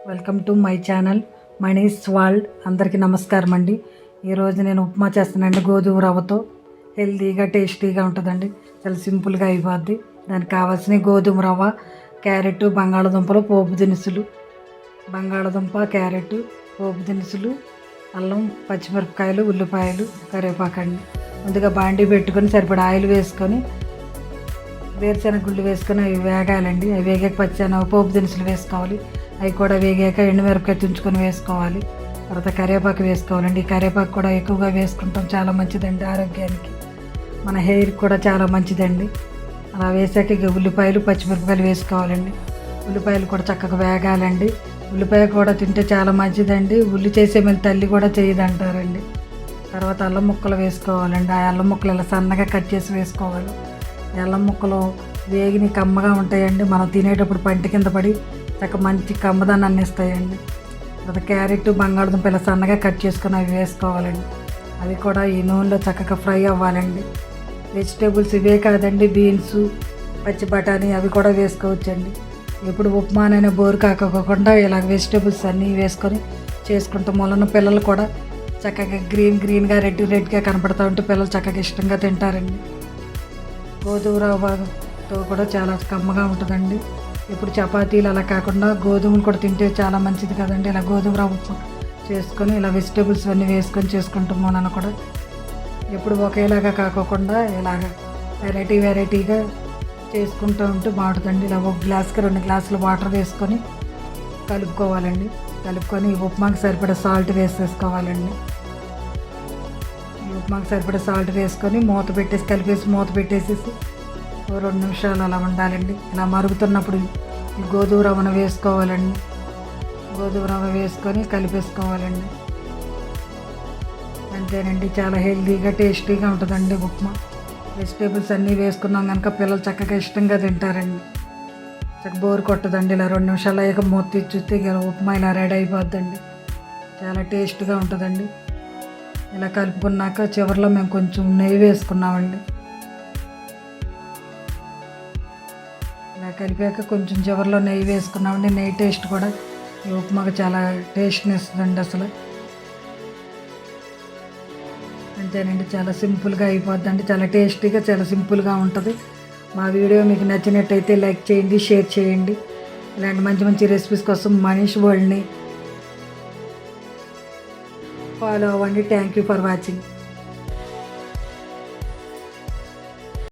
Welcome to my channel Mani's world. అందరికీ నమస్కారం అండి. ఈరోజు నేను ఉప్మా చేస్తానండి. గోధుమ రవ్వతో హెల్తీగా టేస్టీగా ఉంటుందండి. చాలా సింపుల్గా అయిపోద్ది. దానికి కావాల్సిన గోధుమ రవ్వ, క్యారెట్, బంగాళదుంపలు, పోపు దినుసులు, బంగాళదుంప, క్యారెట్, పోపు దినుసులు, అల్లం, పచ్చిమిరపకాయలు, ఉల్లిపాయలు, కరివేపాకు అండి. ముందుగా బాండీ పెట్టుకొని సరిపడా ఆయిల్ వేసుకొని వేరుశెనగ గుళ్ళు వేసుకొని అవి వేగాలండి. అవి వేగాక పోపు దినుసులు వేసుకోవాలి. అవి కూడా వేగాక ఎండుమిరపకాయ తుంచుకొని వేసుకోవాలి. తర్వాత కరివేపాకు వేసుకోవాలండి. ఈ కరివేపాకు కూడా ఎక్కువగా వేసుకుంటాం, చాలా మంచిదండి ఆరోగ్యానికి, మన హెయిర్కి కూడా చాలా మంచిదండి. అలా వేసాక ఇక ఉల్లిపాయలు, పచ్చిమిరపకాయలు వేసుకోవాలండి. ఉల్లిపాయలు కూడా చక్కగా వేగాలండి. ఉల్లిపాయ కూడా తింటే చాలా మంచిదండి. ఉల్లి చేసే మళ్ళీ తల్లి కూడా చేయదంటారండి. తర్వాత అల్లం ముక్కలు వేసుకోవాలండి. ఆ అల్లం ముక్కలు ఇలా సన్నగా కట్ చేసి వేసుకోవాలి. అల్లం ముక్కలు వేగిని కమ్మగా ఉంటాయండి. మనం తినేటప్పుడు పంటి కింద పడి చక్క మంచి కమ్మదాన్ని ఇస్తాయండి. తర్వాత క్యారెట్, బంగాళదుంప ఇలా సన్నగా కట్ చేసుకొని అవి వేసుకోవాలండి. అవి కూడా ఈ నూనెలో చక్కగా ఫ్రై అవ్వాలండి. వెజిటేబుల్స్ ఇవే కాదండి, బీన్స్, పచ్చి బఠానీ అవి కూడా వేసుకోవచ్చండి. ఎప్పుడు ఉప్మానైనా బోరు కాకోకుండా ఇలా వెజిటేబుల్స్ అన్నీ వేసుకొని చేసుకుంటాం వలన పిల్లలు కూడా చక్కగా గ్రీన్గా రెడ్గా కనపడుతూ ఉంటే పిల్లలు చక్కగా ఇష్టంగా తింటారండి. గోధుమ రవ్వతో కూడా చాలా కమ్మగా ఉంటుందండి. ఇప్పుడు చపాతీలు అలా కాకుండా గోధుమలు కూడా తింటే చాలా మంచిది కదండి. ఇలా గోధుమ రవ్వ చేసుకొని ఇలా వెజిటేబుల్స్ అన్నీ వేసుకొని చేసుకుంటాము. నన్ను కూడా ఎప్పుడు ఒకేలాగా కాకోకుండా ఇలాగ వెరైటీగా చేసుకుంటూ ఉంటే బాగుంటుందండి. ఇలా ఒక గ్లాస్కి 2 గ్లాసులు వాటర్ వేసుకొని కలుపుకోవాలండి. కలుపుకొని ఈ ఉప్మాకి సరిపడా సాల్ట్ వేసేసుకోవాలండి. ఈ ఉప్మాకి సరిపడా సాల్ట్ వేసుకొని మూత పెట్టేసేసి 2 నిమిషాలు అలా ఉండాలండి. ఇలా మరుగుతున్నప్పుడు ఈ గోధుమ రవ్వను వేసుకోవాలండి. గోధుమ రవ్వ వేసుకొని కలిపేసుకోవాలండి. అంతేనండి, చాలా హెల్తీగా టేస్టీగా ఉంటుందండి ఉప్మా. వెజిటేబుల్స్ అన్నీ వేసుకున్నాం కనుక పిల్లలు చక్కగా ఇష్టంగా తింటారండి. చక్కగా బోరు కొట్టదండి. ఇలా 2 నిమిషాలు అయ్యాక మూత తీసి చూస్తే ఇక ఉప్మా ఇలా రెడీ అయిపోద్దండి. చాలా టేస్ట్గా ఉంటుందండి. ఇలా కలుపుకున్నాక చివరిలో మేము కొంచెం నెయ్యి వేసుకున్నామండి. ఇలా కలిపాక కొంచెం చివరిలో నెయ్యి వేసుకున్నామండి. నెయ్యి టేస్ట్ కూడా ఈ ఉప్మాకు చాలా టేస్ట్ని ఇస్తుందండి అసలు. అంతేనండి, చాలా సింపుల్గా అయిపోద్దండి. చాలా టేస్టీగా, చాలా సింపుల్గా ఉంటుంది. మా వీడియో మీకు నచ్చినట్టయితే లైక్ చేయండి, షేర్ చేయండి. ఇలాంటి మంచి రెసిపీస్ కోసం మనీష్ వరల్డ్ని ఫాలో అవ్వండి. Thank you for watching.